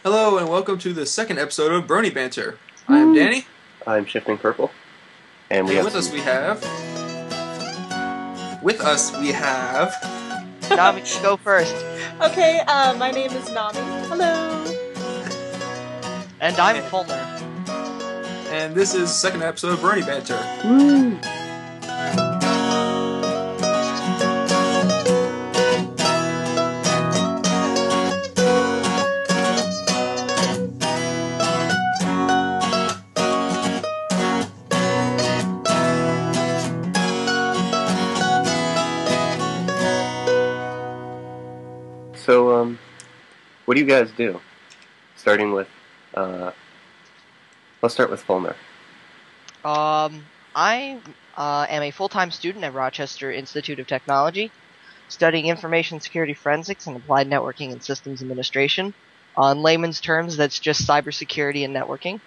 Hello and welcome to the second episode of Brony Banter. I am Danny. I'm Shifting Purple. And With us we have... Nami, go first. Okay, my name is Nami. Hello. And I'm Feulner. And this is the second episode of Brony Banter. Woo! So, what do you guys do? Starting with, let's start with Feulner. I am a full-time student at Rochester Institute of Technology, studying information security forensics and applied networking and systems administration. On layman's terms, that's just cybersecurity and networking.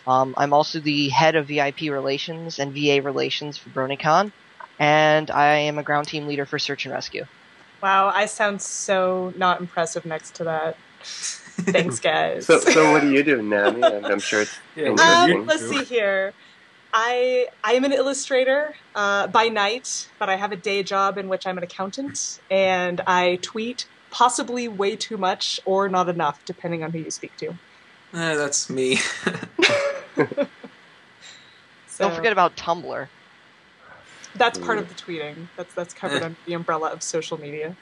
I'm also the head of VIP relations and VA relations for BronyCon, and I am a ground team leader for search and rescue. Wow, I sound so not impressive next to that. Thanks, guys. So what do you do, Nami? I'm sure it's interesting. Let's see here. I am an illustrator by night, but I have a day job in which I'm an accountant, and I tweet possibly way too much or not enough, depending on who you speak to. That's me. Don't forget about Tumblr. That's part of the tweeting. That's covered under the umbrella of social media.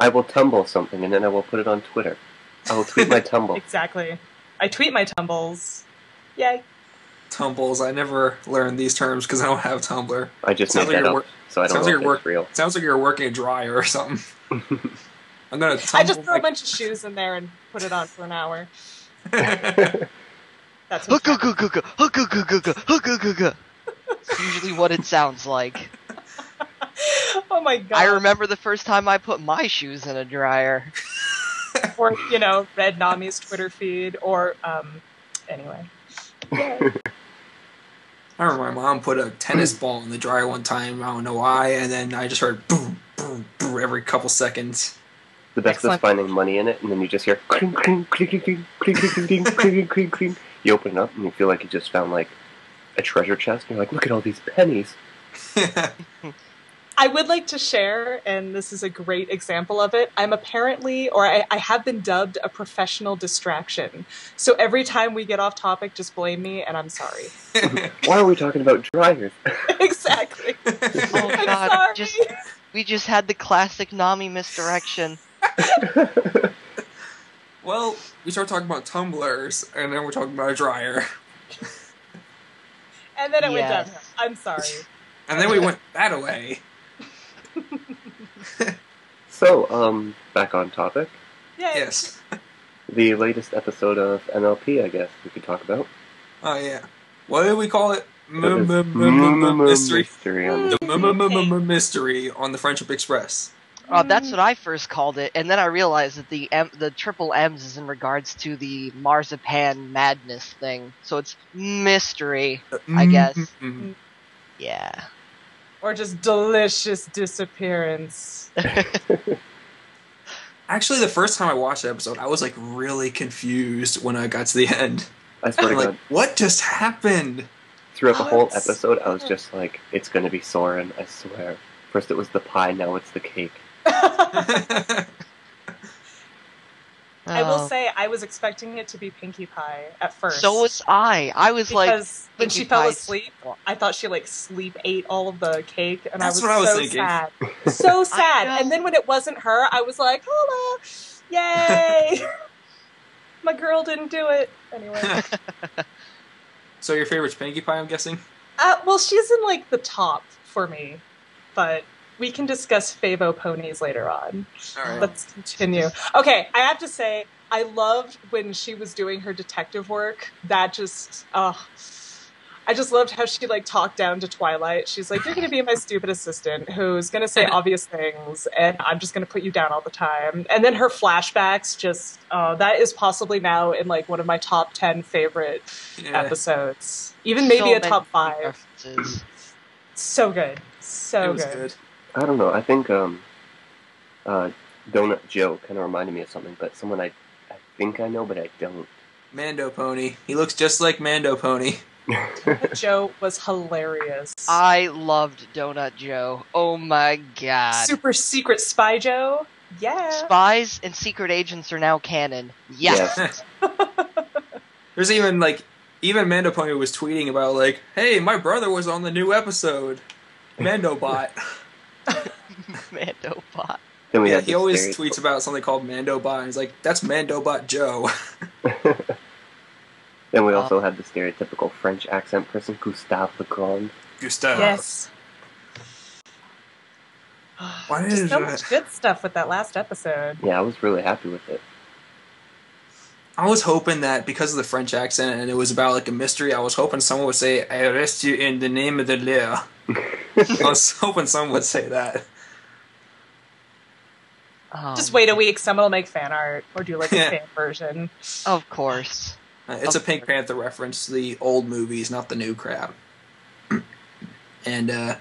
I will tumble something, and then I will put it on Twitter. I will tweet my tumble. Exactly. I tweet my tumbles. Yay. Tumbles. I never learned these terms because I don't have Tumblr. I just made that up, so I don't know if it's real. Sounds like you're working a dryer or something. I'm gonna tumble. I just threw a bunch of shoes in there and put it on for an hour. That's Usually what it sounds like. Oh my god. I remember the first time I put my shoes in a dryer. Or, read Nami's Twitter feed, or, anyway. I remember my mom put a tennis ball in the dryer one time, I don't know why, and then I just heard boom, boom, boom every couple seconds. The best is finding money in it, and then you just hear cling, cling, cling, cling, cling, cling, cling, cling, cling, cling. You open it up, and you feel like you just found, like, a treasure chest, and you're like, look at all these pennies. I would like to share, and this is a great example of it, I'm apparently, or I have been dubbed a professional distraction. So every time we get off topic, just blame me, and I'm sorry. Why are we talking about dryers? Exactly. Oh god, we just had the classic Nami misdirection. Well, we started talking about tumblers, and then we're talking about a dryer. And then it went down. I'm sorry. And then we went that away. So, back on topic. Yay. Yes. The latest episode of MLP, I guess, we could talk about. Oh, yeah. What did we call it? Mystery. Mystery on the Friendship Express. That's what I first called it, and then I realized that the triple M's is in regards to the marzipan madness thing. So it's mystery, I guess. Yeah. Or just delicious disappearance. Actually, the first time I watched the episode, I was like really confused when I got to the end. I swear to God. What just happened? Throughout the whole episode, I was just like, it's gonna be Soren, I swear. First it was the pie, now it's the cake. I will say, I was expecting it to be Pinkie Pie at first. So was I. I was because when she fell asleep, I thought she sleep ate all of the cake, and That's I was thinking. Sad. So sad. And then when it wasn't her, I was like, hola, yay! My girl didn't do it. Anyway. So your favorite's Pinkie Pie, I'm guessing? Well, she's in the top for me, but we can discuss Favo ponies later on. All right. Let's continue. Okay, I have to say, I loved when she was doing her detective work. That just, I just loved how she talked down to Twilight. She's like, you're going to be my stupid assistant who's going to say obvious things, and I'm just going to put you down all the time. And then her flashbacks just, that is possibly now in one of my top 10 favorite episodes. Even maybe a top 5. References. So good. So good. I don't know. I think Donut Joe kind of reminded me of something, but someone I think I know, but I don't. Mando Pony. He looks just like Mando Pony. Joe was hilarious. I loved Donut Joe. Oh my god. Super secret spy Joe. Yeah. Spies and secret agents are now canon. Yes. There's even Mando Pony was tweeting about like, hey, my brother was on the new episode. Mandobot. Mandobot. Then we Yeah, had he the always stereotype- tweets about something called Mandobot, and he's like, that's Mandobot Joe. Then we also had the stereotypical French accent person, Gustave Legrand. Gustave. Yes. Why Just did so much good stuff with that last episode. Yeah, I was really happy with it. I was hoping that because of the French accent and it was about like a mystery, I was hoping someone would say, I arrest you in the name of the law. I was hoping someone would say that. Just wait a week, someone will make fan art or do like a fan version. Of course. It's a Pink Panther reference to the old movies, not the new crap. And I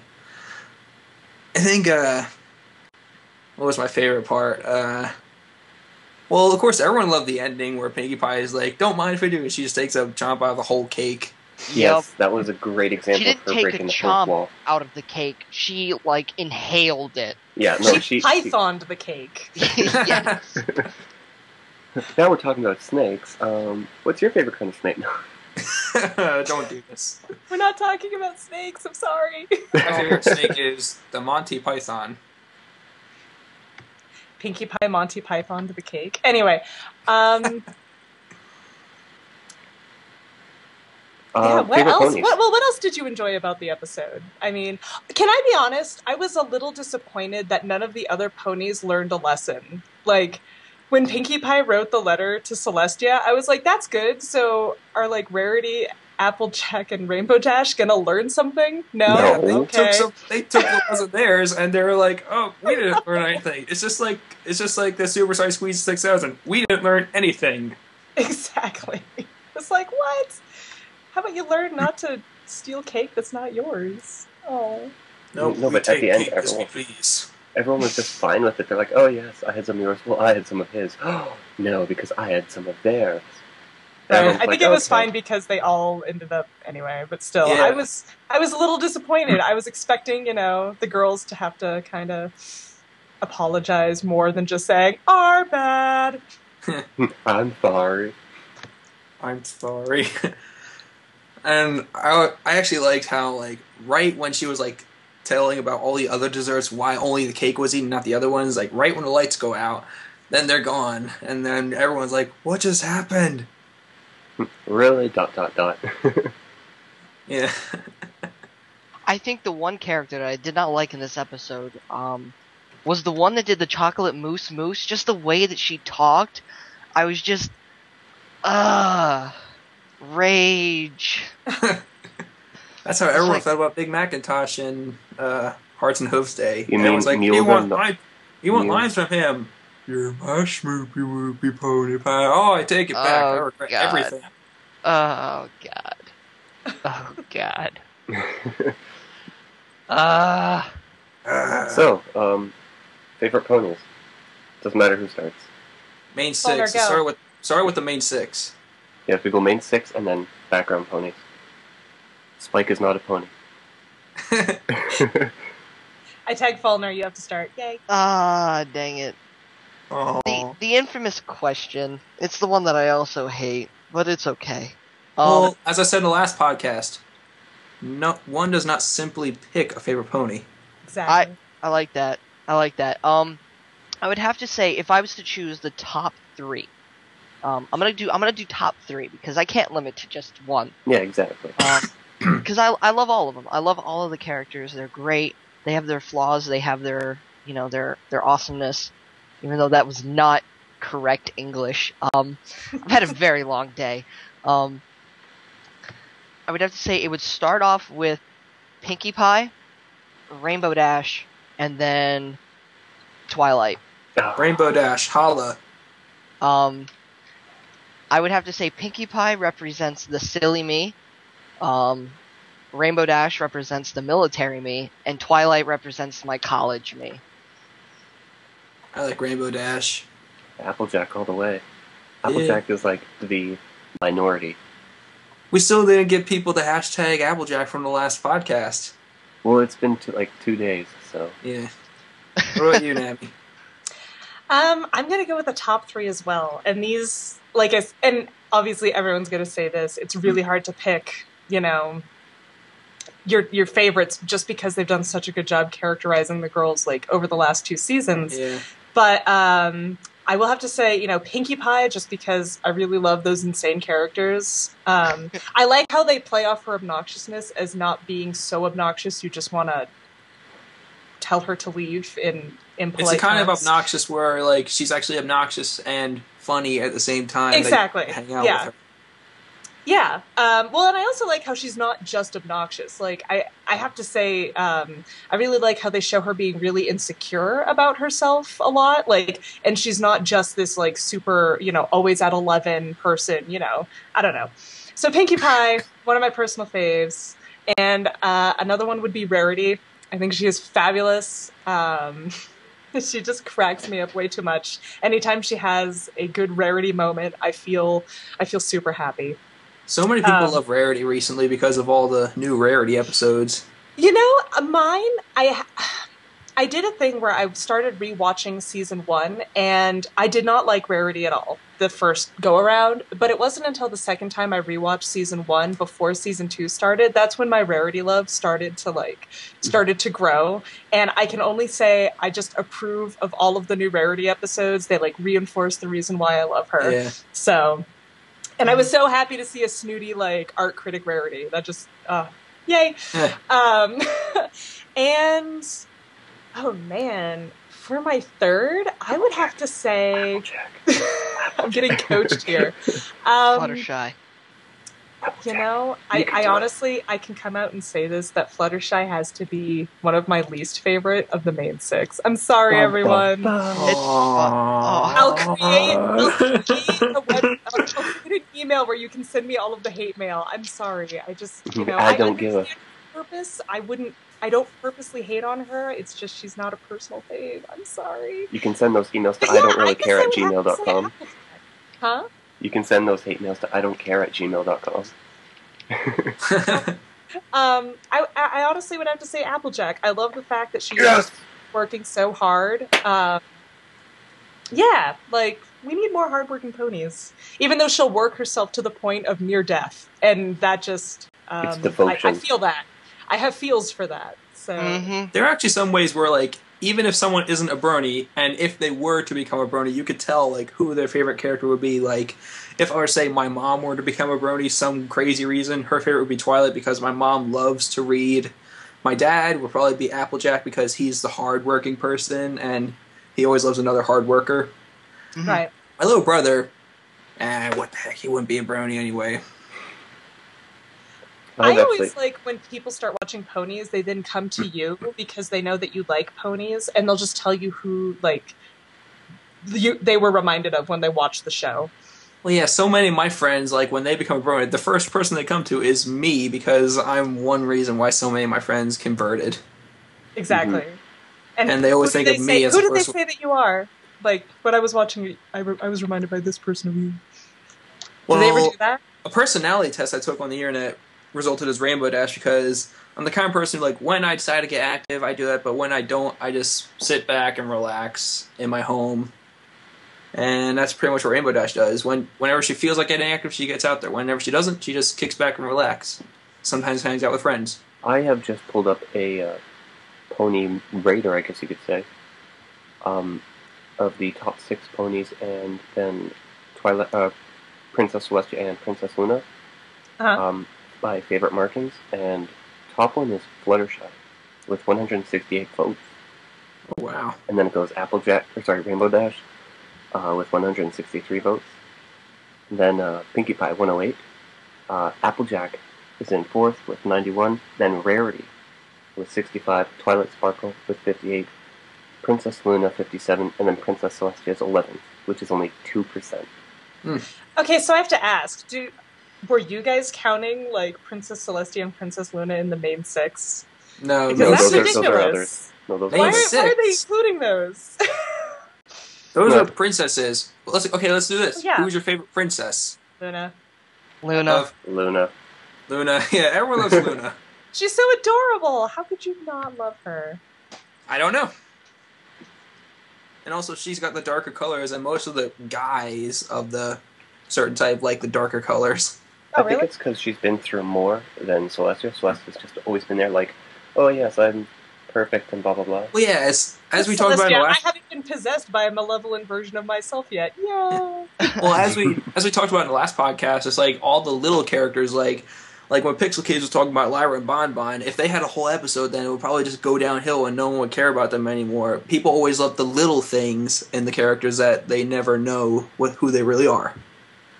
think what was my favorite part? Well, of course, everyone loved the ending where Pinkie Pie is like, "Don't mind if I do," and she just takes a chomp out of the whole cake. Yes, that was a great example She of didn't her take breaking a the fourth chomp wall. out of the cake. She, like, inhaled it. Yeah, no, She pythoned the cake. Yes. Now we're talking about snakes. What's your favorite kind of snake? Don't do this. We're not talking about snakes, I'm sorry. My favorite snake is the Monty Python. Pinkie Pie, Monty Python to the cake. Anyway, yeah, what favorite else? ponies. What else did you enjoy about the episode? I mean, can I be honest? I was a little disappointed that none of the other ponies learned a lesson. Like, when Pinkie Pie wrote the letter to Celestia, I was like, that's good. So are, like, Rarity, Applejack, and Rainbow Dash gonna learn something? No? No. Okay. They took what wasn't theirs, and they were like, "Oh, we didn't learn anything." It's just like the Super Size Squeeze 6000. We didn't learn anything. Exactly. It's like, what? How about you learn not to steal cake that's not yours? Oh. No, we but at take the end, cake as we please. everyone was just fine with it. They're like, "Oh yes, I had some of yours. Well, I had some of his. Oh no, because I had some of theirs." Right. Everyone's I like, think it was "Okay." fine because they all ended up anyway, but still, Yeah. I was a little disappointed. I was expecting, the girls to have to kind of apologize more than just saying, "Our bad." I'm sorry. I'm sorry. And I actually liked how, like, right when she was, like, telling about all the other desserts, why only the cake was eaten, not the other ones, like, right when the lights go out, then they're gone. And then everyone's like, what just happened? Really? ... Yeah. I think the one character that I did not like in this episode was the one that did the chocolate mousse. Just the way that she talked, I was just, rage. That's how everyone like- felt about Big Macintosh in Hearts and Hooves Day. You mean Everyone's like, Mule you want Gun? lines from him. You're my schmoopy whoopy pony pie. Oh, I take it back. I Oh, regret God. everything. Oh god. Oh god. So, favorite ponies. Doesn't matter who starts. Main Feulner, six. go. Start with the main six. Yeah, if we go main six and then background ponies. Spike is not a pony. I tag Feulner. You have to start. Yay! Dang it. Oh. The infamous question. It's the one that I also hate, but it's okay. Well, as I said in the last podcast, no one does not simply pick a favorite pony. Exactly. I like that. I would have to say if I was to choose the top 3, I'm gonna do top 3 because I can't limit to just one. Yeah, exactly. Because I love all of them. I love all of the characters. They're great. They have their flaws. They have their their awesomeness. Even though that was not correct English. I've had a very long day. I would have to say it would start off with Pinkie Pie, Rainbow Dash, and then Twilight. Rainbow Dash, holla. I would have to say Pinkie Pie represents the silly me, Rainbow Dash represents the military me, and Twilight represents my college me. I like Rainbow Dash. Applejack all the way. Applejack is like the minority. We still didn't get people to hashtag Applejack from the last podcast. Well, it's been 2 days, so. Yeah. What about you, Nami? I'm gonna go with the top 3 as well. And these, and obviously everyone's gonna say this. It's really hard to pick, your favorites just because they've done such a good job characterizing the girls over the last 2 seasons. Yeah. But I will have to say, Pinkie Pie, just because I really love those insane characters. I like how they play off her obnoxiousness as not being so obnoxious you just want to tell her to leave in polite It's the kind of terms. obnoxious where she's actually obnoxious and funny at the same time. Exactly. They hang out Yeah. with her. Yeah. Well, and I also like how she's not just obnoxious. I have to say, I really like how they show her being really insecure about herself a lot. And she's not just this super, always at 11 person, I don't know. So Pinkie Pie, one of my personal faves. And another one would be Rarity. I think she is fabulous. She just cracks me up way too much. Anytime she has a good Rarity moment, I feel super happy. So many people love Rarity recently because of all the new Rarity episodes. Mine, I did a thing where I started rewatching season 1, and I did not like Rarity at all the first go around, but it wasn't until the second time I rewatched season 1 before season 2 started, that's when my Rarity love started to grow. And I can only say I just approve of all of the new Rarity episodes. They reinforce the reason why I love her. Yeah. So, and I was so happy to see a snooty art critic Rarity. That just yay. And oh man, for my third, I would have to say I'm getting coached here. Fluttershy. I honestly, I can come out and say this, that Fluttershy has to be one of my least favorite of the main 6. I'm sorry, everyone. I'll create an email where you can send me all of the hate mail. I'm sorry. I just, I don't give a purpose. I don't purposely hate on her. It's just she's not a personal fave. I'm sorry. You can send those emails to I don't really care at gmail.com. Huh? You can send those hate mails to I don't care at gmail.com. I honestly would have to say Applejack. I love the fact that she's working so hard. Yeah, we need more hardworking ponies. Even though she'll work herself to the point of near death, and that just it's devotion. I feel that. I have feels for that. So There are actually some ways where even if someone isn't a Brony, and if they were to become a Brony, you could tell who their favorite character would be. If I were to say my mom were to become a Brony, some crazy reason, her favorite would be Twilight because my mom loves to read. My dad would probably be Applejack because he's the hard-working person, and he always loves another hard worker. Right. My little brother, what the heck, he wouldn't be a Brony anyway. I always like when people start watching ponies, they then come to you because they know that you like ponies, and they'll just tell you who they were reminded of when they watched the show. Well, yeah, so many of my friends, when they become a Brony, the first person they come to is me because I'm one reason why so many of my friends converted. Exactly. Mm-hmm. And they always think of me as who a did they person. say that you are? When I was watching, I was reminded by this person of you. Well, did they ever do that? A personality test I took on the internet resulted as Rainbow Dash because I'm the kind of person who, when I decide to get active, I do that, but when I don't, I just sit back and relax in my home. And that's pretty much what Rainbow Dash does. Whenever she feels like getting active, she gets out there. Whenever she doesn't, she just kicks back and relaxes. Sometimes hangs out with friends. I have just pulled up a pony raider, I guess you could say, of the top 6 ponies, and then Princess Celestia and Princess Luna. My favorite markings, and top one is Fluttershy with 168 votes. Oh, wow. And then it goes Rainbow Dash with 163 votes. And then Pinkie Pie 108. Applejack is in 4th with 91. Then Rarity with 65. Twilight Sparkle with 58. Princess Luna 57. And then Princess Celestia is 11, which is only 2%. Okay, so I have to ask, were you guys counting Princess Celestia and Princess Luna in the main 6? No, because that's those ridiculous. are others. No, those Why are others. are they including those? Those No. are princesses. Well, let's do this. Yeah. Who's your favorite princess? Luna. Luna. Luna. Luna. Yeah, everyone loves Luna. She's so adorable. How could you not love her? I don't know. And also, she's got the darker colors, and most of the guys of the certain type like the darker colors. Oh, I think really? it's because she's been through more than Celestia. Celestia's just always been there, like, oh yes, I'm perfect and blah blah blah. Well, yeah, as we talked about in the Celestia, last, I haven't been possessed by a malevolent version of myself yet. Yeah. well, as we talked about in the last podcast, it's like all the little characters, like when Pixel Kids was talking about Lyra and Bonbon. If they had a whole episode, then it would probably just go downhill, and no one would care about them anymore. People always love the little things in the characters that they never know who they really are.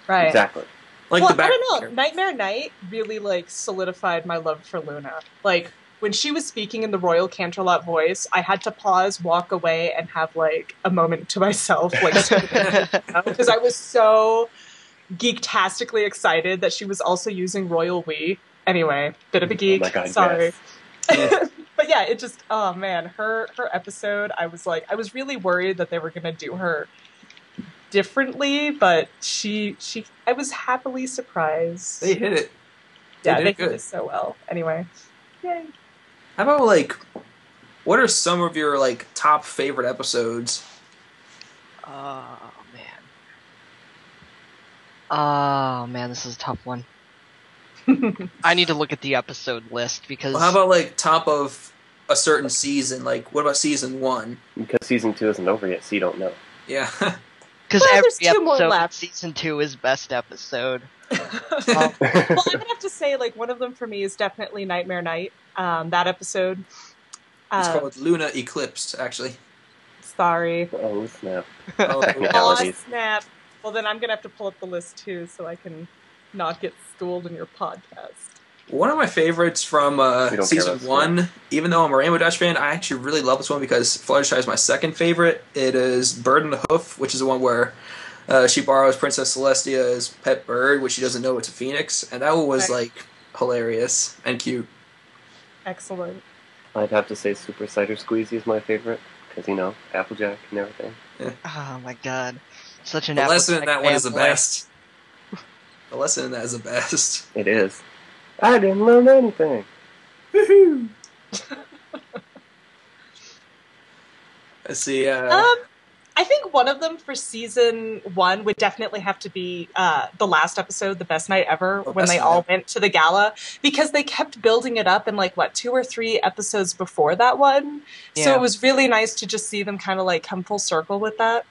Right. Exactly. Like Well, the back. I don't know. Nightmare Night really like solidified my love for Luna. Like when she was speaking in the Royal Canterlot voice, I had to pause, walk away, and have like a moment to myself, like because I was so geektastically excited that she was also using Royal We. Anyway, bit of a geek. Oh my God, Sorry. yes. But yeah, it just man, her episode. I was really worried that they were gonna do her differently, but I was happily surprised. They hit it. Yeah, did they it did good. it so well. Anyway, yay. How about like, what are some of your like top favorite episodes? Oh man, this is a tough one. I need to look at the episode list because Well, how about like top of a certain season? Like, what about season 1? Because season 2 isn't over yet, so you don't know. Yeah. because Well, every there's 2 more episode in left. season 2 is best episode. Well, I'm gonna have to say, like, one of them for me is definitely Nightmare Night. That episode. It's called Luna Eclipsed, actually. Sorry. Oh snap! Oh, Aw, Technicalities. snap. Well, then I'm gonna have to pull up the list too, so I can not get schooled in your podcast. one of my favorites from don't care season about 1, even though I'm a Rainbow Dash fan, I actually really love this one because Fluttershy is my second favorite. It is Bird in the Hoof, which is the one where she borrows Princess Celestia's pet bird, which she doesn't know it's a phoenix, and that one was Right. like hilarious and cute. Excellent. I'd have to say Super Cider Squeezy is my favorite because Applejack and everything. Oh my god, such an The lesson in Applejack that one is the fanboy. best. The lesson in that is the best. It is. I didn't learn anything. Woohoo! Let's see. I think one of them for season 1 would definitely have to be the last episode, The Best Night Ever, Oh, when Best they Night all Ever. went to the gala, because they kept building it up in 2 or 3 episodes before that one. So Yeah. it was really nice to just see them kind of come full circle with that.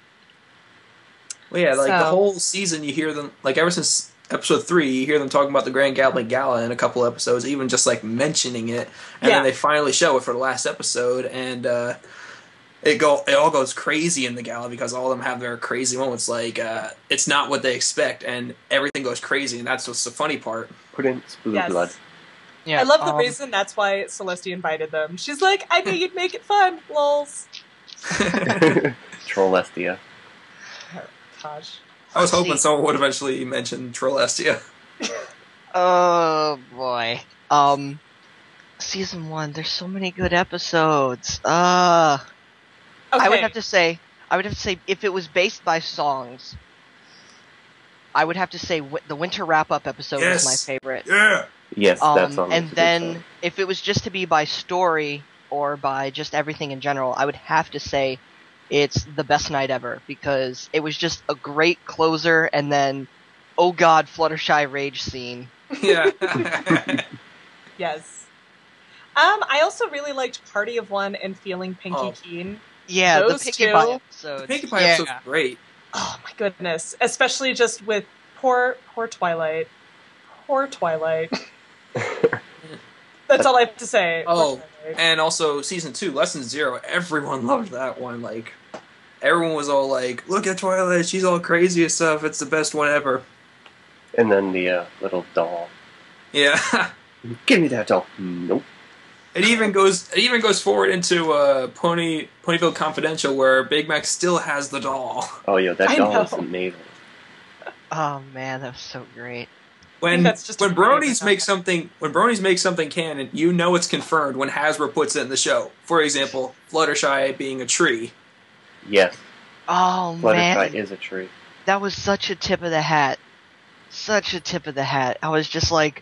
Well, yeah, like the So- whole season, you hear them ever since episode 3, you hear them talking about the Grand Galloping Gala in a couple episodes, even just mentioning it, and Yeah. then they finally show it for the last episode, and it all goes crazy in the gala because all of them have their crazy moments. It's not what they expect, and everything goes crazy, and that's what's the funny part. Prudence Blue Yes. Blood. Yeah, I love the reason that's why Celestia invited them. She's like, I knew you'd make it fun, lols. Trollestia. Gosh. I was hoping See. someone would eventually mention Trollestia. Oh boy. Season 1. There's so many good episodes. Okay. I would have to say if it was based by songs, I would have to say the winter wrap up episode Yes. was my favorite. Yeah! Yes, that song. And is a good then song. if it was just to be by story or by just everything in general, I would have to say it's The Best Night Ever because it was just a great closer and then oh god, Fluttershy rage scene. Yeah. Yes. I also really liked Party of One and Feeling Pinky Oh. Keen. Yeah, Those the Pinkie two- Pie episodes. The Pinkie Pie yeah. episode's great. Oh my goodness. Especially just with poor Twilight. Poor Twilight. That's all I have to say. Poor Oh, Twilight. and also season 2, Lesson 0, everyone loved that one. Everyone was all like, look at Twilight, she's all crazy and stuff, it's the best one ever. And then the little doll. Yeah. Give me that doll. Nope. It even goes forward into Ponyville Confidential, where Big Mac still has the doll. Oh, yeah, that I doll is know. amazing. Oh man, that was so great. When that's just when a great Bronies make something canon, you know it's confirmed when Hasbro puts it in the show. For example, Fluttershy being a tree. Yes. Oh Fluttershy man, is a tree. that was such a tip of the hat. Such a tip of the hat. I was just like,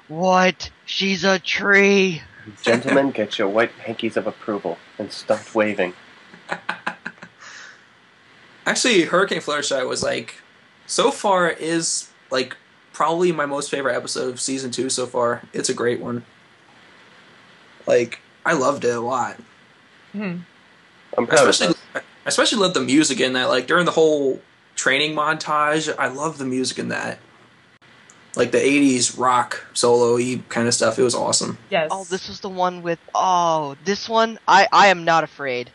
what? She's a tree. Gentlemen, get your white hankies of approval and start waving. Actually, Hurricane Fluttershy was like, so far is like probably my most favorite episode of season 2 so far. It's a great one. Like, I loved it a lot. Hmm. I'm proud of us. I especially love the music in that. Like during the whole training montage, I love the music in that. Like the 80s rock solo-y kind of stuff. It was awesome. Yes. Oh, this was the one with... Oh, this one? I am not afraid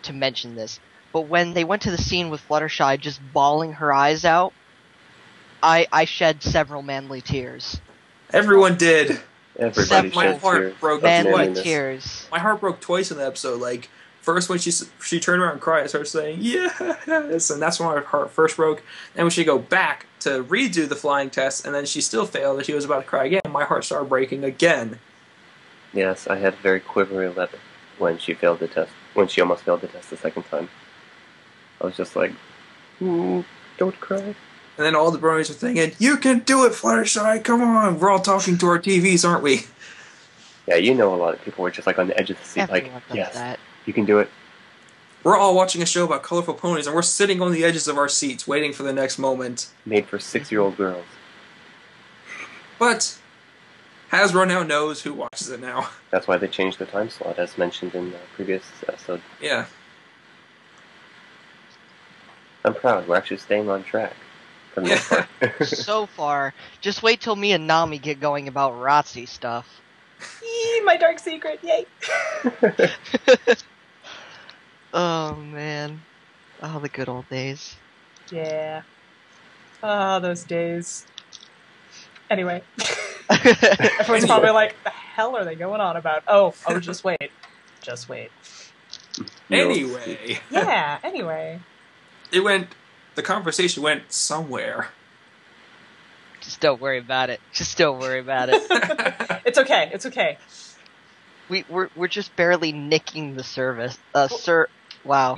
to mention this. But when they went to the scene with Fluttershy just bawling her eyes out, I shed several manly tears. Everyone did. Everybody My sheds heart tears broke of Manly manliness. tears. My heart broke twice in the episode. Like, first when she turned around and cried, I started saying, yes, and that's when my heart first broke. And when she go back to redo the flying test, and then she still failed, and she was about to cry again, my heart started breaking again. Yes, I had a very quivery lip when she failed the test. When she almost failed the test the second time. I was just like, don't cry. And then all the bronies were thinking, you can do it, Fluttershy, come on, we're all talking to our TVs, aren't we? Yeah, you know a lot of people were just like on the edge of the seat, Everyone like, does yes, that. you can do it. We're all watching a show about colorful ponies, and we're sitting on the edges of our seats, waiting for the next moment. Made for 6-year-old girls. But Hasbro now knows who watches it now. That's why they changed the time slot, as mentioned in the previous episode. Yeah. I'm proud. We're actually staying on track. For the most part. So far, just wait till me and Nami get going about Razzie stuff. Yee, my dark secret. Yay. Oh man. Oh, the good old days. Yeah. Oh, those days. Anyway. Everyone's probably like, the hell are they going on about? Oh, just wait. Just wait. Anyway. Yeah, anyway. The conversation went somewhere. Just don't worry about it. Just don't worry about it. It's okay. It's okay. We're just barely nicking the service. Wow.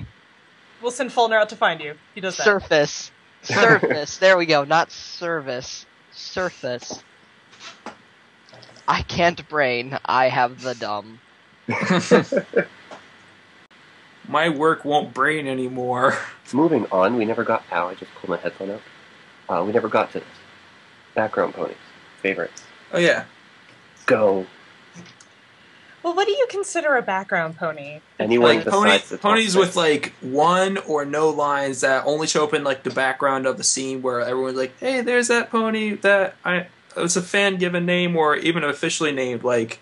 We'll send Feulner out to find you. He does that. Surface. Surface. There we go. Not service. Surface. I can't brain. I have the dumb. My work won't brain anymore. Moving on, we never got... Ow, I just pulled my headphone out. We never got to this. Background ponies. Favorites. Oh yeah. Go. Well, what do you consider a background pony? Anyone Like besides the top ponies six. with like one or no lines that only show up in like the background of the scene where everyone's like, hey, there's that pony that it's a fan given name or even officially named. Like,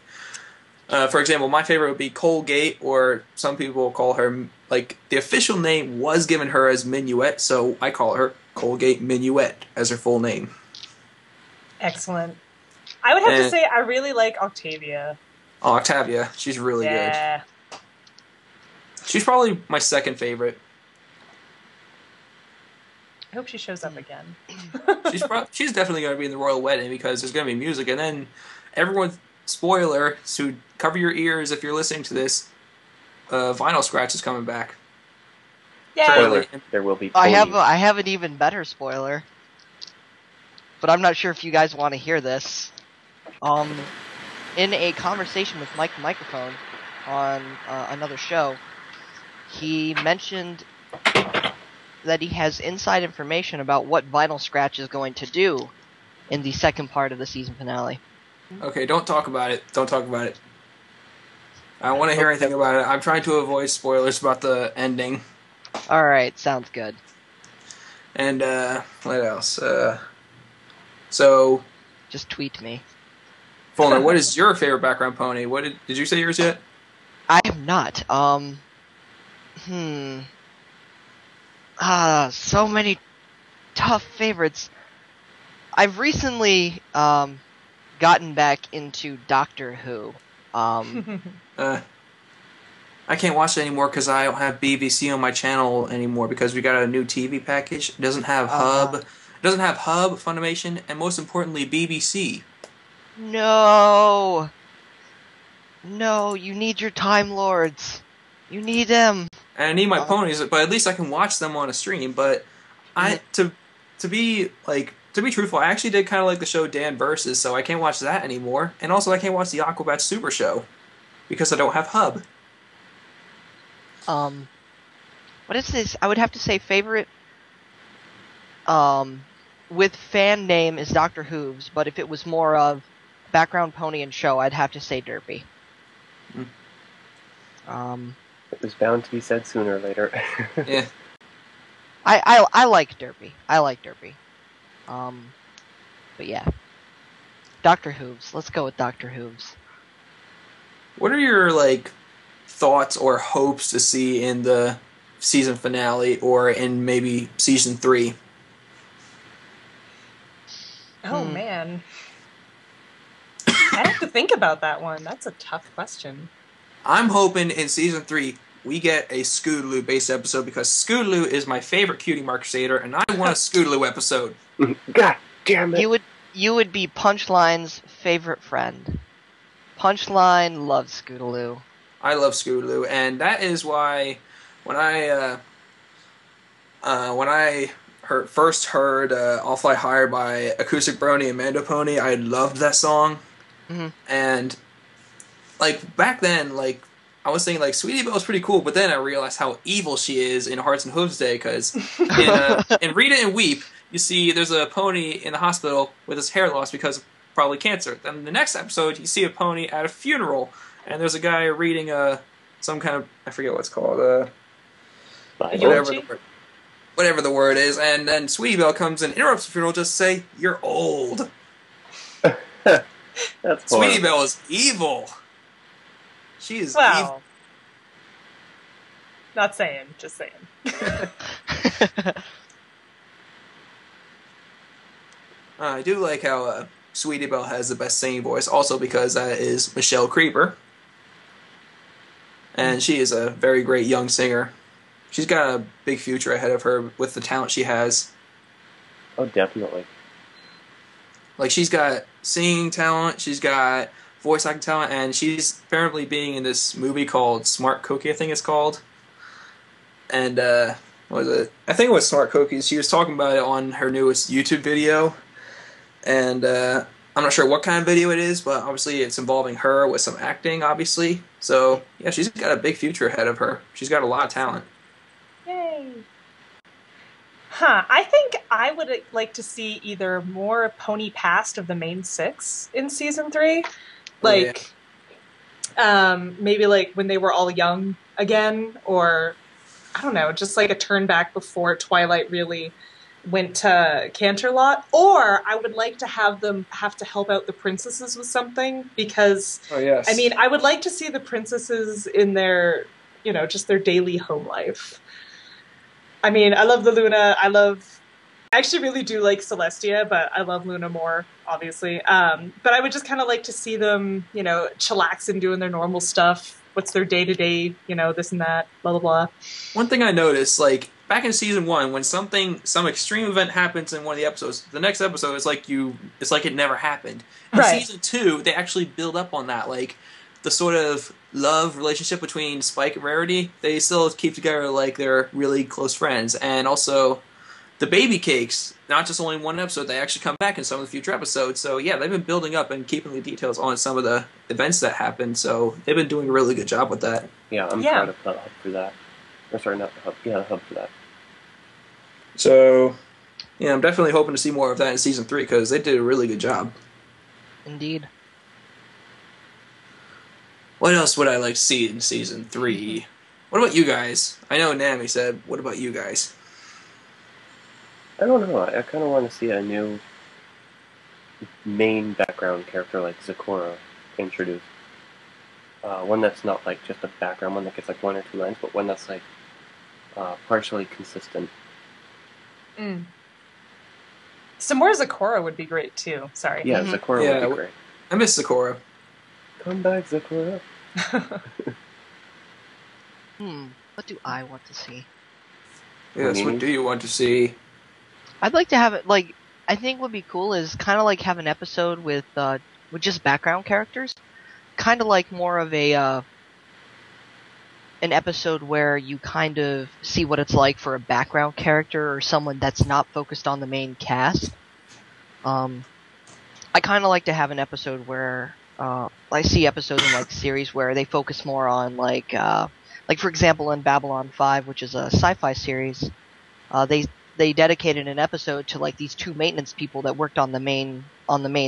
for example, my favorite would be Colgate, or some people call her, like, the official name was given her as Minuet, so I call her Colgate Minuet as her full name. Excellent. I would have to say I really like Octavia. Oh, Octavia, she's really Yeah. good. She's probably my second favorite. I hope she shows up again. She's definitely going to be in the royal wedding because there's going to be music, and then everyone, spoiler, so cover your ears if you're listening to this, Vinyl Scratch is coming back. Yeah. Spoiler, there will be I ponies. have an even better spoiler. But I'm not sure if you guys want to hear this. In a conversation with Mike the Microphone on another show, he mentioned that he has inside information about what Vinyl Scratch is going to do in the second part of the season finale. Okay, don't talk about it. Don't talk about it. I don't want to hear anything about it. I'm trying to avoid spoilers about the ending. Alright, sounds good. And, what else? So, Just tweet me. Feulner, what is your favorite background pony? What did you say yours yet? I am not. So many tough favorites. I've recently gotten back into Doctor Who. I can't watch it anymore because I don't have BBC on my channel anymore because we got a new TV package. It doesn't have Hub. It doesn't have Hub, Funimation, and most importantly, BBC. No, you need your Time Lords. You need them. and I need my ponies, but at least I can watch them on a stream. But to be truthful, I actually did kind of like the show Dan Versus, so I can't watch that anymore. And also, I can't watch the Aquabats Super Show because I don't have Hub. What is this? I would have to say favorite. With fan name is Dr. Hooves, but if it was more of background pony and show, I'd have to say Derpy. It was bound to be said sooner or later. Yeah. I like Derpy. But yeah. Dr. Hooves. Let's go with Dr. Hooves. What are your thoughts or hopes to see in the season finale or in maybe season 3? Oh man. I have to think about that one. That's a tough question. I'm hoping in season 3 we get a Scootaloo based episode because Scootaloo is my favorite Cutie Mark Crusader and I want a Scootaloo episode. God damn it. You would be Punchline's favorite friend. Punchline loves Scootaloo. I love Scootaloo, and that is why when I first heard "I'll Fly Higher" by Acoustic Brony and Mando Pony, I loved that song. Mm-hmm. And back then, I was thinking Sweetie Belle's pretty cool, but then I realized how evil she is in Hearts and Hooves Day because in Read It and Weep, you see there's a pony in the hospital with his hair loss because of probably cancer. Then in the next episode, you see a pony at a funeral, and there's a guy reading some kind of, I forget what it's called, whatever the word is, and then Sweetie Belle comes and interrupts the funeral just to say, "You're old." That's Sweetie Belle is evil. She is Well, evil. not saying, just saying. I do like how Sweetie Belle has the best singing voice, also because that is Michelle Creeper. And she is a very great young singer. She's got a big future ahead of her with the talent she has. Oh, definitely. She's got singing talent, she's got voice acting talent, and she's apparently being in this movie called Smart Cookie, I think it's called. And, what was it? I think it was Smart Cookies. She was talking about it on her newest YouTube video. And, I'm not sure what kind of video it is, but obviously it's involving her with some acting, obviously. So, yeah, she's got a big future ahead of her. She's got a lot of talent. Yay. I think I would like to see either more pony past of the main 6 in season 3. Maybe when they were all young again, or I don't know, just a turn back before Twilight really went to Canterlot. Or I would like to have them have to help out the princesses with something, because I would like to see the princesses in their, just their daily home life. I love the Luna. I actually really do like Celestia, but I love Luna more, obviously. But I would just kind of like to see them, chillaxing, doing their normal stuff. What's their day-to-day, this and that, blah, blah, blah. One thing I noticed, back in season 1, when some extreme event happens in one of the episodes, the next episode is it's like it never happened. In season 2, they actually build up on that, the sort of love relationship between Spike and Rarity, they still keep together like they're really close friends. And also, the baby cakes, not just only one episode, they actually come back in some of the future episodes. So yeah, they've been building up and keeping the details on some of the events that happened. So they've been doing a really good job with that. Yeah, I'm proud of the Hub for that. Or sorry, not the Hub. Yeah, the Hub for that. So, yeah, I'm definitely hoping to see more of that in season 3 because they did a really good job. Indeed. What else would I like to see in season 3? What about you guys? I know Nami said, what about you guys? I don't know. I kind of want to see a new main background character like Zecora introduced. One that's not just a background, one that gets 1 or 2 lines, but one that's partially consistent. Some more Zecora would be great too. Sorry. Yeah, Zecora would be great. I miss Zecora. Come back, Zecora. What do I want to see? Yes, what do you want to see? I'd like to have it, I think would be cool is kind of have an episode with just background characters. Kind of more of a an episode where you kind of see what it's like for a background character or someone that's not focused on the main cast. I kind of like to have an episode where I see episodes in like series where they focus more on like for example in Babylon 5, which is a sci-fi series, they dedicated an episode to like these two maintenance people that worked on the main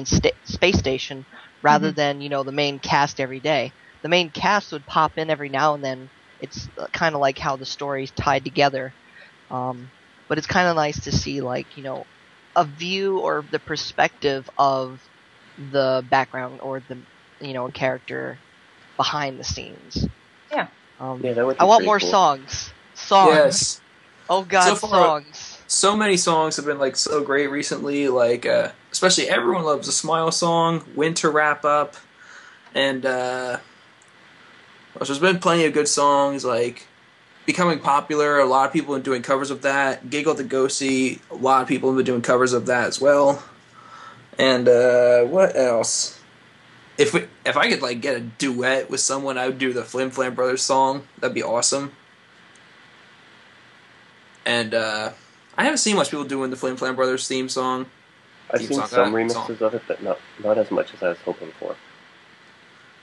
space station rather than the main cast every day. The main cast would pop in every now and then. It's kind of like how the story's tied together, but it's kind of nice to see like a view or the perspective of the background or the a character behind the scenes. Yeah. That would be I want pretty more cool. songs. Yes. Oh God, So far, songs. so many songs have been like so great recently. Like especially everyone loves a Smile song, Winter Wrap Up, and there's been plenty of good songs like Becoming Popular. A lot of people have been doing covers of that. Giggle the Ghosty. A lot of people have been doing covers of that as well. And what else? If I could like get a duet with someone, I would do the Flim Flam Brothers song. That'd be awesome. And I haven't seen much people doing the Flim Flam Brothers theme song. I've seen some remixes of it, but not as much as I was hoping for.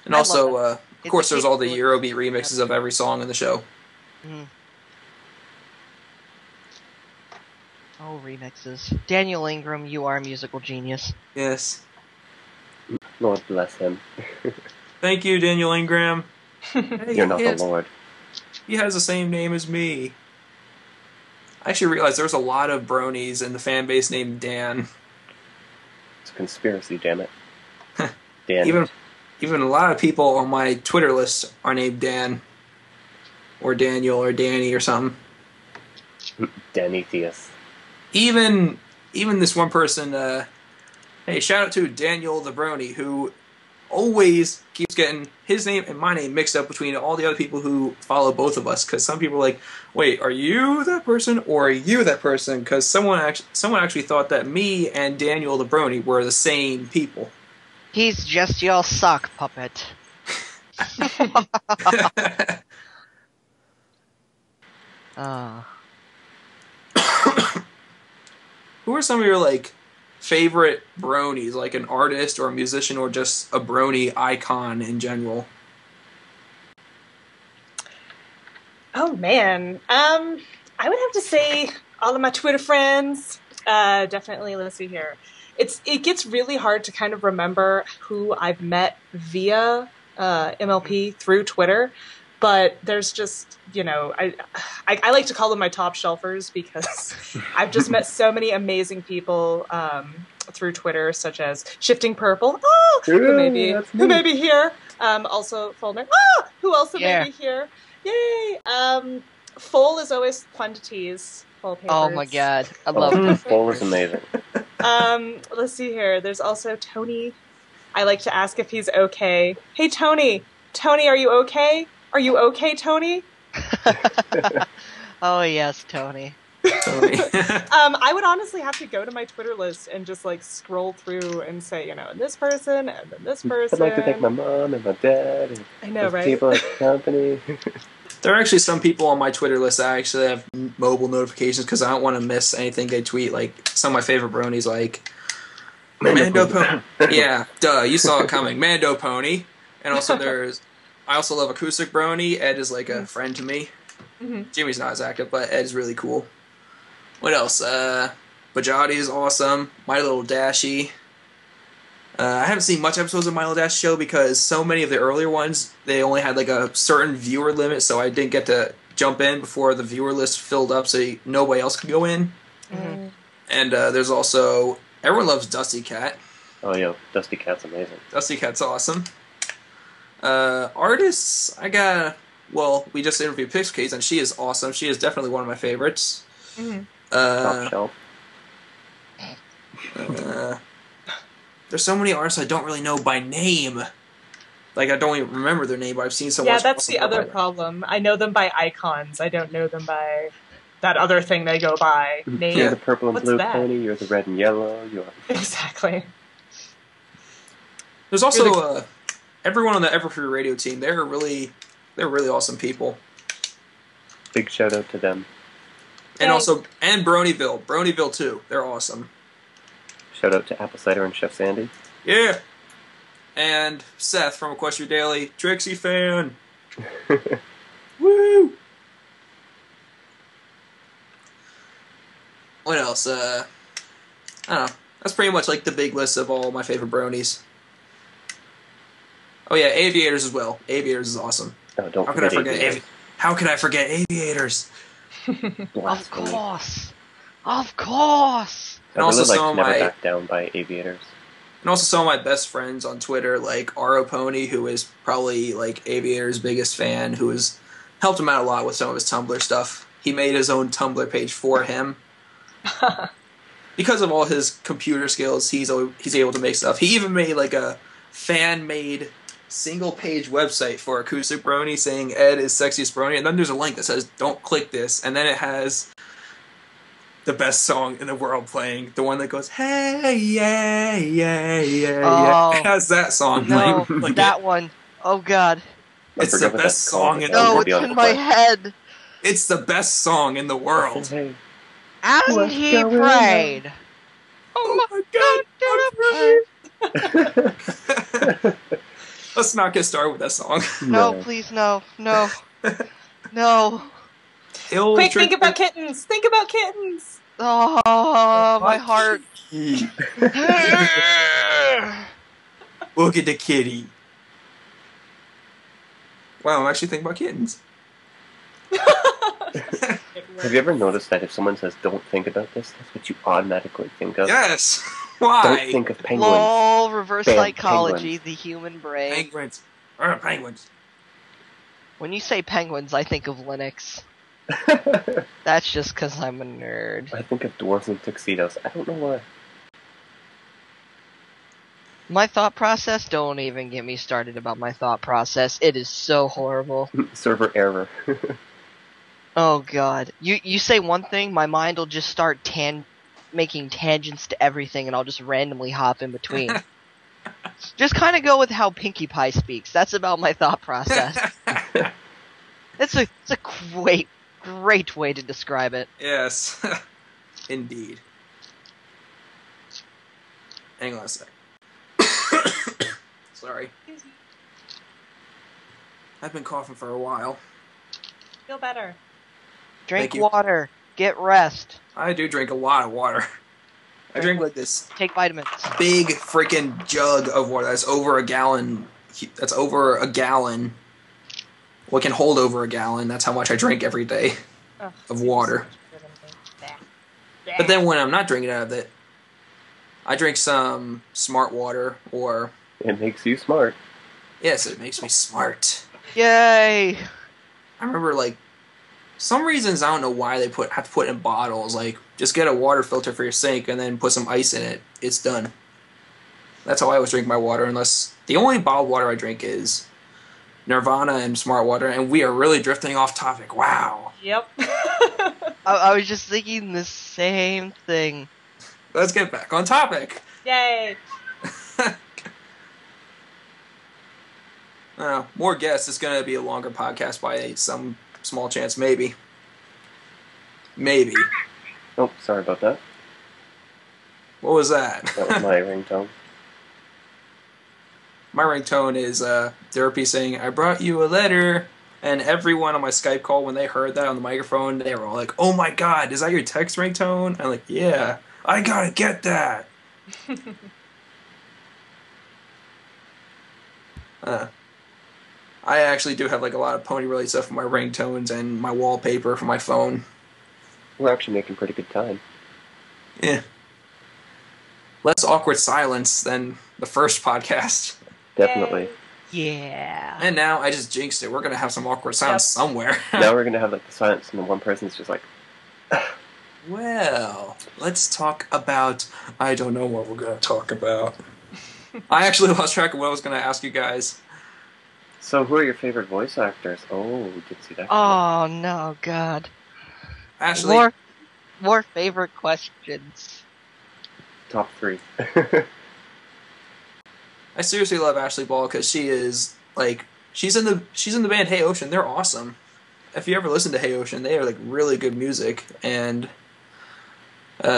And also, of It's course, there's all the people- Eurobeat remixes of every song in the show. Mhm. Oh, remixes. Daniel Ingram, you are a musical genius. Yes. Lord bless him. Thank you, Daniel Ingram. Hey, You're not the Lord. He has the same name as me. I actually realized there's a lot of bronies in the fan base named Dan. It's a conspiracy, damn it. Dan. Even a lot of people on my Twitter list are named Dan. Or Daniel or Danny or something. Danethius. Even this one person, hey, shout out to Daniel the Brony, who always keeps getting his name and my name mixed up between all the other people who follow both of us. Because some people are like, wait, are you that person or are you that person? Because someone actually thought that me and Daniel the Brony were the same people. He's just your sock puppet. Who are some of your like favorite bronies, like an artist or a musician or just a brony icon in general? Oh man, I would have to say all of my Twitter friends. Definitely. Let's see here. It gets really hard to kind of remember who I've met via MLP through Twitter, but there's just I like to call them my top shelfers because I've just met so many amazing people through Twitter, such as Shifting Purple, who may be here. Also Feulner, who also may be here. Yay! Full is always fun to tease. Full papers. Oh my God, I love Oh, this. Full is amazing. Let's see here. There's also Tony. I like to ask if he's okay. Hey, Tony. Tony, are you okay? Are you okay, Tony? Oh yes, Tony. Tony. I would honestly have to go to my Twitter list and just like scroll through and say, this person and then this person. I'd like to thank my mom and my dad and I know, right? people at the company. There are actually some people on my Twitter list that actually have mobile notifications because I don't want to miss anything they tweet. Like some of my favorite bronies, like Mando Pony. Yeah, duh, you saw it coming. Mando Pony. And also I also love Acoustic Brony. Ed is like a friend to me. Mm-hmm. Jimmy's not as active, but Ed's really cool. What else? Bajati is awesome. My Little Dashie. I haven't seen much episodes of My Little Dash show because so many of the earlier ones, they only had like a certain viewer limit, so I didn't get to jump in before the viewer list filled up so nobody else could go in. Mm-hmm. And there's also, everyone loves Dusty Cat. Oh, yeah, Dusty Cat's amazing. Dusty Cat's awesome. Artists, we just interviewed Pixcase, and she is awesome. She is definitely one of my favorites. Mm-hmm. Top shelf. There's so many artists I don't really know by name. Like, I don't even remember their name, but I've seen so much. Yeah, that's the other problem. I know them by icons. I don't know them by that other thing they go by. Name. You're the purple and What's blue that? pony, you're the red and yellow, you're... Exactly. There's also everyone on the Everfree radio team. They're really awesome people. Big shout out to them. And also, and Bronyville too. They're awesome. Shout out to Apple Cider and Chef Sandy. Yeah. And Seth from Equestria Daily, Trixie fan. Woo! What else? I don't know. That's pretty much like the big list of all my favorite bronies. Oh yeah, Aviators as well. Aviators is awesome. Oh, don't How could I forget forget Aviators. How could I forget Aviators? Of course. Of course. I And also really some like of Never my Back Down by Aviators. and also some of my best friends on Twitter, like Aro Pony, who is probably like Aviator's biggest fan, who has helped him out a lot with some of his Tumblr stuff. He made his own Tumblr page for him. Because of all his computer skills, he's able to make stuff. He even made like a fan-made single-page website for Acoustic Brony saying Ed is sexiest Brony, and then there's a link that says don't click this, and then it has the best song in the world playing, the one that goes hey yeah yeah yeah yeah. It has that song No, playing. Like that one. Oh god. it's the best song in the No, world. it's in my head. It's the best song in the world. Hey, And What's he going prayed. Oh my god! Let's not get started with that song. No, please, no. No. No. Quick, think about kittens. Think about kittens. Oh, my heart. Look at the kitty. Wow, I'm actually thinking about kittens. Have you ever noticed that if someone says don't think about this, that's what you automatically think of? Yes! Why? Don't think of penguins. Lol, reverse Bam, psychology, penguins. the human brain. Penguins. Penguins. When you say penguins, I think of Linux. That's just because I'm a nerd. I think of dwarves in tuxedos. I don't know why. My thought process? Don't even get me started about my thought process. It is so horrible. Server error. Oh god. You say one thing, my mind will just start making tangents to everything, and I'll just randomly hop in between. Just kind of go with how Pinkie Pie speaks. That's about my thought process. It's a great way to describe it. Yes. Indeed. Hang on a sec. Sorry. I've been coughing for a while. Feel better. Drink Thank you. water. Get rest. I do drink a lot of water. I drink like this Take vitamins. big freaking jug of water that's over a gallon. That's over a gallon. Well, it can hold over a gallon. That's how much I drink every day of water. But then when I'm not drinking out of it, I drink some smart water or... It makes you smart. Yes, it makes me smart. Yay! I remember, like, some reasons I don't know why they have to put in bottles. Like, just get a water filter for your sink and then put some ice in it. It's done. That's how I always drink my water, unless... The only bottled water I drink is Nirvana and Smart Water, and we are really drifting off topic. Wow. Yep. I was just thinking the same thing. Let's get back on topic. Yay. More guests. It's going to be a longer podcast by some small chance, maybe. Maybe. Oh, sorry about that. What was that? That was my ringtone. My ringtone is Derpy saying, I brought you a letter. And everyone on my Skype call, when they heard that on the microphone, they were all like, oh my god, is that your text ringtone? I'm like, yeah, I gotta get that. I actually do have like a lot of pony-related stuff for my ringtones and my wallpaper for my phone. We're actually making pretty good time. Yeah. Less awkward silence than the first podcast. Definitely. Yeah. And now I just jinxed it. We're going to have some awkward silence somewhere. Now we're going to have like the silence and then one person's just like... Well, let's talk about... I don't know what we're going to talk about. I actually lost track of what I was going to ask you guys. So who are your favorite voice actors? Oh, we did see that. Oh no, God. Ashley... More favorite questions. Top 3. I seriously love Ashley Ball because she is, like... She's in the band Hey Ocean. They're awesome. if you ever listen to Hey Ocean, they are like really good music, and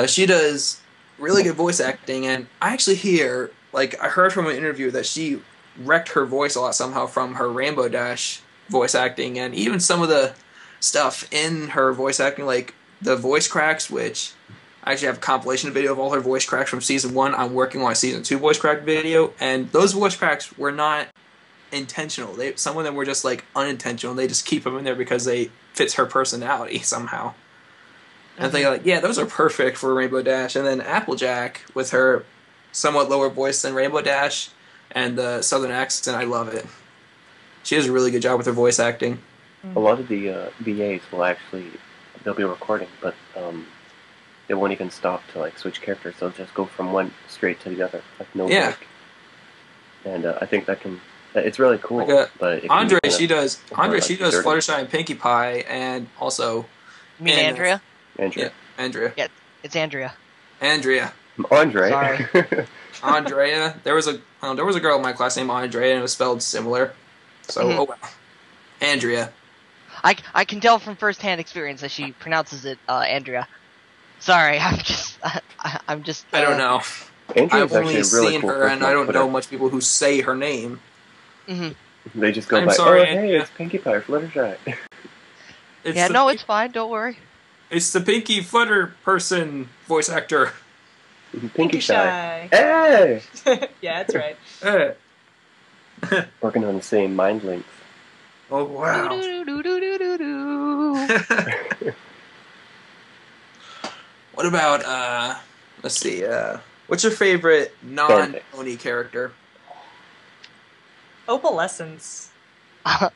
she does really good voice acting. And I actually hear, like, I heard from an interview that she wrecked her voice a lot somehow from her Rainbow Dash voice acting, and even some of the stuff in her voice acting, like the voice cracks, which I actually have a compilation video of all her voice cracks from season 1. I'm working on a season 2 voice crack video, and those voice cracks were not intentional. Some of them were just like unintentional. They just keep them in there because they fits her personality somehow. And I think like, yeah, those are perfect for Rainbow Dash. And then Applejack with her somewhat lower voice than Rainbow Dash and the southern accent, I love it. She does a really good job with her voice acting. A lot of the VAs will actually, they'll be recording, but they won't even stop to like switch characters. They'll just go from one straight to the other, like no break. And I think it's really cool. Like, but Andre, she does Fluttershy and Pinkie Pie, and also. You mean Andrea? Andrea. Yeah, Andrea. Yeah, it's Andrea. Andre. Sorry. Andrea. There was a girl in my class named Andrea, and it was spelled similar. So, oh well. Andrea. I can tell from first-hand experience that she pronounces it Andrea. Sorry, I'm just. I don't know. Andrea's I've only actually a really seen cool her, and I don't Twitter. know much people who say her name. Mm-hmm. They just go I'm by, sorry, hey, Andrea. it's Pinkie Pie, Fluttershy. It's fine, don't worry. It's the Pinky Flutter person voice actor. Pinkie Shy. Shy. Hey! Yeah, that's right. Working on the same mind links. Oh, wow. What about, let's see, what's your favorite non-Pony character? Opalescence. I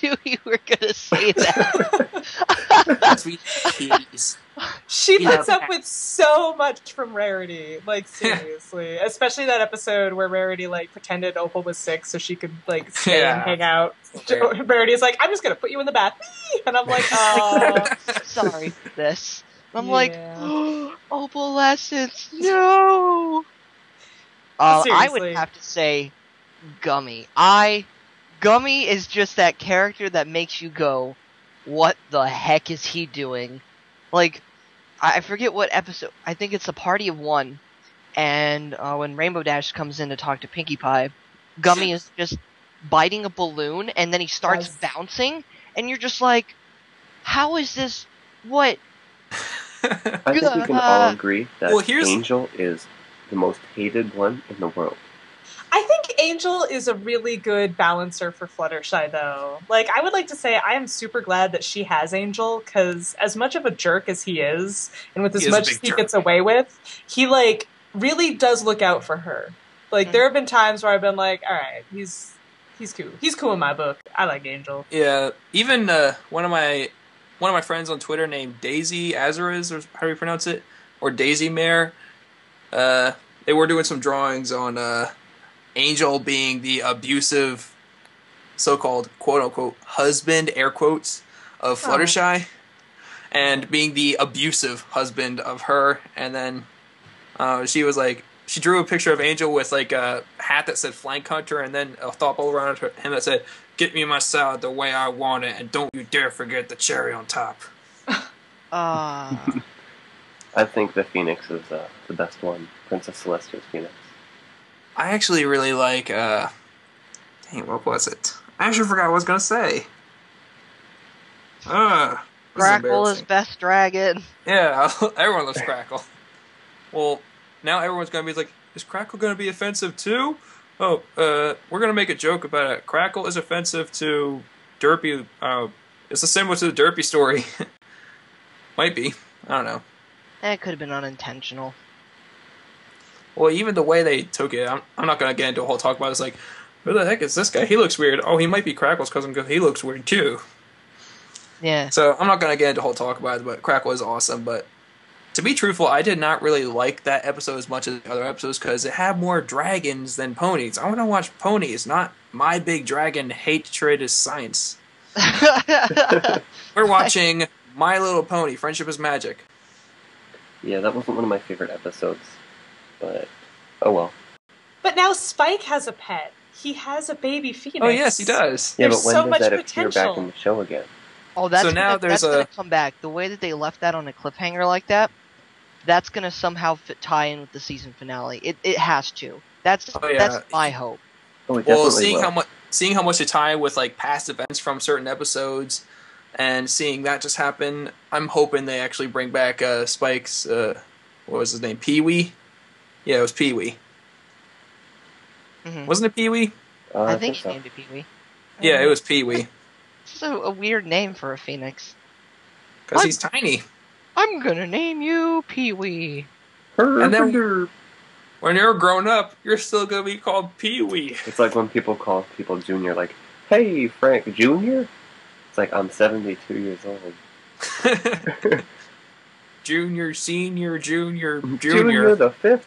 knew you were going to say that. Sweet cheese. She Yeah. puts up with so much from Rarity, like seriously. Especially that episode where Rarity like pretended Opal was sick so she could like stay and hang out. Rarity's like, I'm just gonna put you in the bath, and I'm like, oh, Sorry for this. I'm Yeah. like, oh, Opalescence, no. I would Seriously. have to say Gummy. Gummy is just that character that makes you go, what the heck is he doing? Like, I forget what episode. I think it's a party of one. And when Rainbow Dash comes in to talk to Pinkie Pie, Gummy is just biting a balloon, and then he starts bouncing, and you're just like, how is this? What? I think we can all agree that Well, here's- Angel is the most hated one in the world. I think Angel is a really good balancer for Fluttershy, though. Like, I would like to say I am super glad that she has Angel, because as much of a jerk as he is, and with as He is a much big as he jerk. gets away with, he, like, really does look out for her. Like, there have been times where I've been like, alright, he's cool. He's cool in my book. I like Angel. Yeah, even one of my friends on Twitter named Daisy Azariz, or how do you pronounce it, or Daisy Mare, they were doing some drawings on Angel being the abusive, so-called quote-unquote husband, air quotes, of Fluttershy, and being the abusive husband of her. And then she drew a picture of Angel with like a hat that said Flank Hunter, and then a thought all around him that said, "Get me my salad the way I want it, and don't you dare forget the cherry on top." I think the Phoenix is the best one. Princess Celestia's Phoenix. I actually really like, dang, what was it? I actually forgot what I was going to say. This Crackle is embarrassing. best dragon. Yeah, everyone loves Crackle. Well, now everyone's going to be like, is Crackle going to be offensive too? Oh, we're going to make a joke about it. Crackle is offensive to Derpy. It's a similar to the Derpy story. Might be. I don't know. It could have been unintentional. Well, even the way they took it, I'm not going to get into a whole talk about it. It's like, who the heck is this guy? He looks weird. Oh, he might be Crackle's cousin because he looks weird too. Yeah. So I'm not going to get into a whole talk about it, but Crackle is awesome. But to be truthful, I did not really like that episode as much as the other episodes because it had more dragons than ponies. I want to watch ponies, not My Big Dragon Hatred is Science. We're watching My Little Pony, Friendship is Magic. Yeah, that wasn't one of my favorite episodes. But, oh well. But now Spike has a pet. he has a baby phoenix. Oh yes, he does. Yeah, There's but when so does much that appear back potential. in the show again? Oh, that's So now that's there's gonna come back. The way that they left that on a cliffhanger like that, that's gonna somehow tie in with the season finale. It has to. That's Oh, yeah. that's my hope. Oh, it Well, definitely will. seeing how much they tie with like past events from certain episodes, and seeing that just happen, I'm hoping they actually bring back Spike's. What was his name? Pee Wee. Yeah, it was Pee Wee. Mhm. Wasn't it Pee Wee? I think he so. named it Pee Wee. Yeah, it was Pee Wee. This is a weird name for a phoenix. Because he's tiny. I'm gonna name you Pee Wee. And then when you're grown up, you're still gonna be called Pee Wee. It's like when people call people junior, like, "Hey, Frank, Junior." It's like, I'm 72 years old. Junior, senior, junior. Junior the 5th.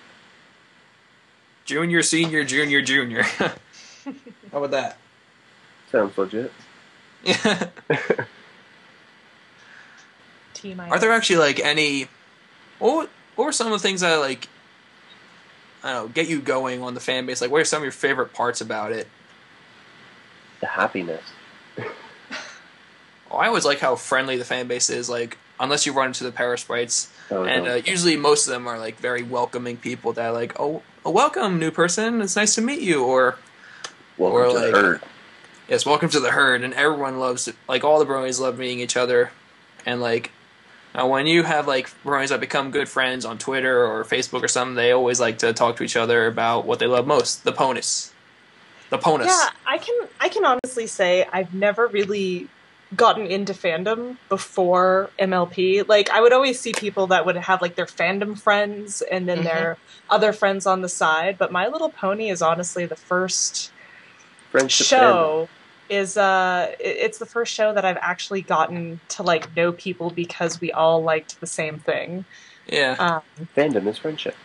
Junior, senior, junior. How about that? Sounds legit. Yeah. T-minus. Are there actually like any? What were some of the things that like? I don't know, get you going on the fan base? Like, what are some of your favorite parts about it? The happiness. Oh, I always like how friendly the fan base is. Like, unless you run into the Parasprites, and No. usually most of them are like very welcoming people that are like, oh, welcome, new person. It's nice to meet you. Or Welcome to like, the herd. yes, welcome to the herd. And everyone loves it. Like, all the bronies love meeting each other. And like, when you have like bronies that become good friends on Twitter or Facebook or something, they always like to talk to each other about what they love most: the ponus. The ponus. Yeah, I can honestly say I've never really gotten into fandom before MLP. Like, I would always see people that would have like their fandom friends and then their other friends on the side. But My Little Pony is honestly the first Friendship show. It's the first show that I've actually gotten to like know people because we all liked the same thing. Yeah. Fandom is friendship.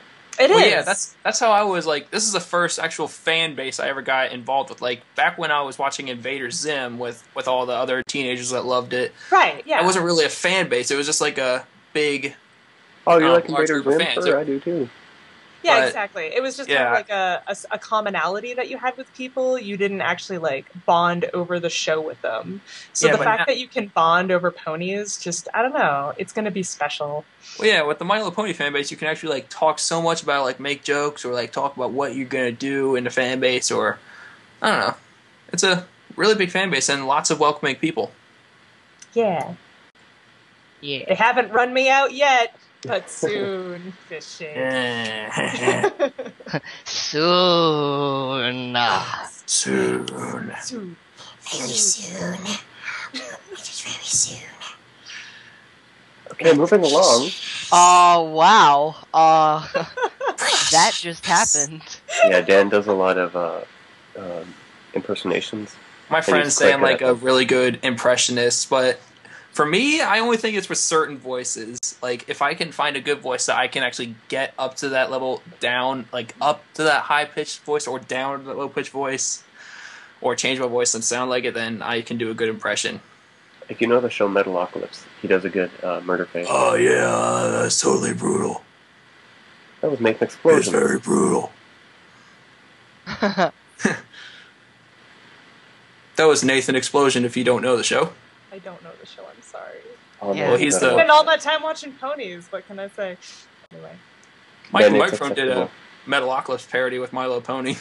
It is. Yeah, that's how I was like. This is the first actual fan base I ever got involved with. Like back when I was watching Invader Zim with all the other teenagers that loved it. Right. Yeah. It wasn't really a fan base. It was just like a big. Oh, you like large Invader group of Zim? fans. Sure, I do too. Yeah, But- exactly. It was just Yeah. kind of like a commonality that you had with people. You didn't actually like bond over the show with them. So Yeah, the but fact now- that you can bond over ponies, just I don't know, it's going to be special. Well, yeah, with the My Little Pony fan base, you can actually like talk so much about like make jokes or like talk about what you're gonna do in the fan base, or I don't know. It's a really big fan base and lots of welcoming people. Yeah. Yeah. They haven't run me out yet, but soon, fishing. Soon. Soon. Soon. Very soon. Just very soon. Okay, moving along. Oh, wow. That just happened. Yeah, Dan does a lot of impersonations. My friends he's say quick I'm like at a it. really good impressionist, but for me, I only think it's with certain voices. Like, if I can find a good voice that I can actually get up to that level, down, like up to that high-pitched voice, or down to that low-pitched voice, or change my voice and sound like it, then I can do a good impression. If you know the show Metalocalypse, he does a good murder face. Oh, yeah, that's totally brutal. That was Make an Explosion. very brutal. That was Nathan Explosion, if you don't know the show. I don't know the show. I'm sorry. Oh, Yeah. no, Well, he's better the- Spend watch all that. that time watching ponies. What can I say? Anyway. Michael Then it's Microphone did a Metalocalypse parody with Milo Pony,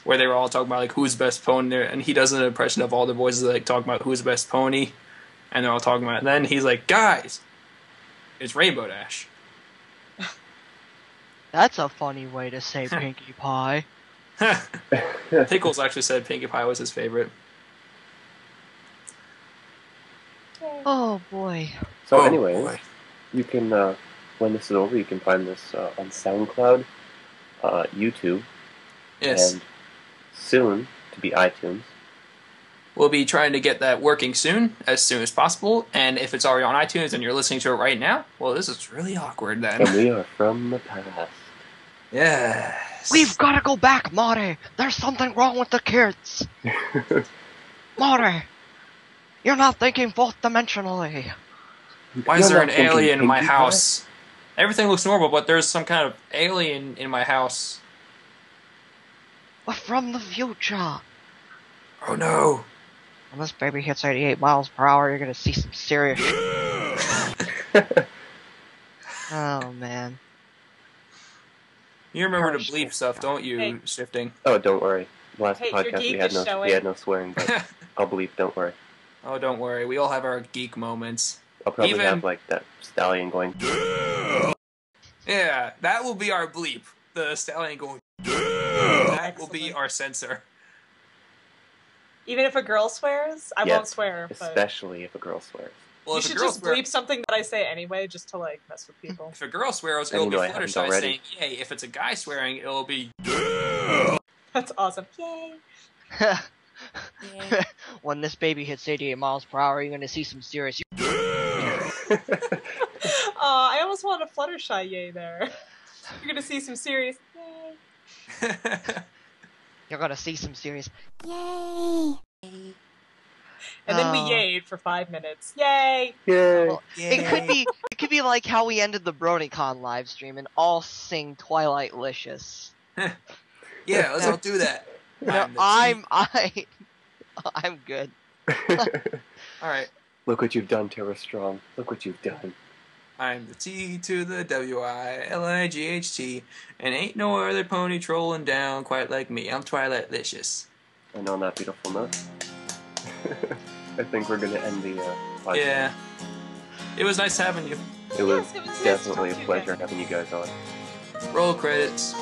where they were all talking about like who's the best pony there, and he does an impression of all the voices like talking about who's the best pony, and they're all talking about it. And then he's like, guys, it's Rainbow Dash. That's a funny way to say Pinkie Pie. Pickles actually said Pinkie Pie was his favorite. Oh, boy. So, Oh, anyways, boy. you can, when this is over, you can find this on SoundCloud, YouTube, Yes, and soon to be iTunes. we'll be trying to get that working soon as possible. And if it's already on iTunes and you're listening to it right now, well, this is really awkward then. And we are from the past. Yes. We've got to go back, Marty. There's something wrong with the kids. Marty, you're not thinking fourth dimensionally. Why is You're there an not thinking alien in my Pinkie Pie? house? Everything looks normal, but there's some kind of alien in my house. We're from the future. Oh no. When this baby hits 88 miles per hour, you're gonna see some serious Oh, man. You remember to Harsh bleep stuff, don't you, Hey. Shifting? Oh, don't worry. Last Hey, your podcast geek we had is no showing. swearing, but I'll bleep. Don't worry. Oh, don't worry. We all have our geek moments. I'll probably Even- have like that stallion going. Yeah, that will be our bleep. The stallion going. That will be Excellent. our censor. Even if a girl swears, I Yes, won't swear. But Especially if a girl swears. Well, you if a should girl just swear- bleep something that I say anyway, just to like mess with people. If a girl swears, And it'll you be know I haven't Fluttershy already. saying yay. If it's a guy swearing, it'll be. That's awesome. Yay! When this baby hits 88 miles per hour, you're gonna see some serious. I almost want a Fluttershy yay there. You're gonna see some serious yay. You're gonna see some serious. Yay! And then we Oh. yayed for 5 minutes. Yay! Yay! Well, it could be like how we ended the BronyCon live stream and all sing Twilight Licious. Yeah, let's all do that. No, the I'm good. All right. Look what you've done, Terra Strong. Look what you've done. I'm the T to the WILIGHT, and ain't no other pony trolling down quite like me. I'm Twilight Licious. And on that beautiful note, I think we're gonna end the podcast. Yeah. It was nice having you. It was Yes, it was nice definitely to a talk to you pleasure again. having you guys on. Roll credits.